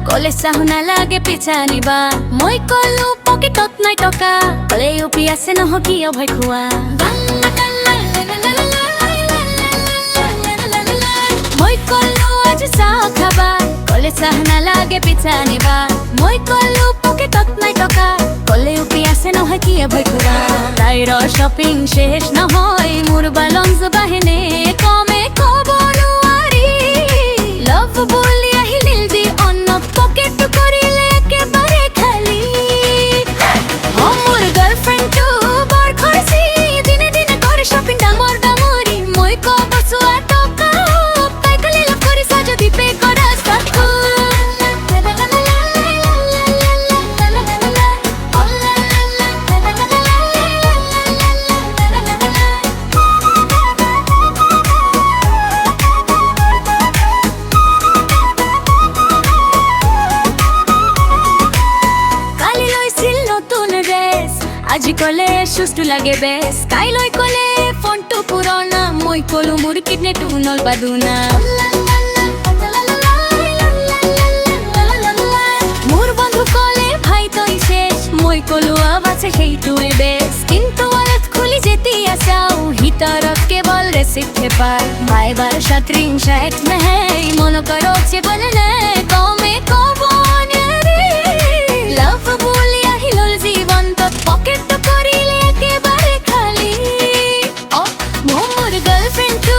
কলে চাহু নালাগে পিছা নিবা মই কলো পকেটত নাই টকা কলে উপি আছে নহ কিয় ভয় খোৱা মই কলো আজি চাহ খাবা কলে চাহ নালাগে পিছা নিবা মই কলো পকেটত নাই টকা কলে উপি আছে নহ কিয় ভয় খোৱা তাইৰ শ্বপিং শেষ নহয় মোৰ বালঞ্চ বাহিনে কমে কব নোৱাৰি লাভ বুলি আহিলিল যি অন্য পকেট কৰিলে একেবাৰে খালি মোৰ গাৰ্লফ্ৰেণ্ডটো বৰ খৰচী দিনে দিনে কৰে শ্বপিং ডাঙৰ ডাঙৰি মই কব চোৱা টকা তাই খালি লাভ কৰিছা যদি পে কৰা চাকু আজি কলে সুস্থ লাগে বেশ কাইলৈ কলে ফোনটো পুৰণা মই কলো মোৰ কিডনেটো নল বাদুনা মোৰ বন্ধু কলে ভাই তই শেষ মই কলো আছে সেইটোৱে বেশ কিন্তু অলপ খুলি যেতিয়া চাও ভিতৰত কেৱল ৰেচিপ্ট পাই ভাই বাৰ শাতরিং শাইট নাই মন কৰছে বলে নে কমে কব নেৰে লাভ বুলি আহিল জীৱন্ত পকেট কৰিলে একেবাৰে খালি মোৰ গাৰ্লফ্ৰেণ্ডটো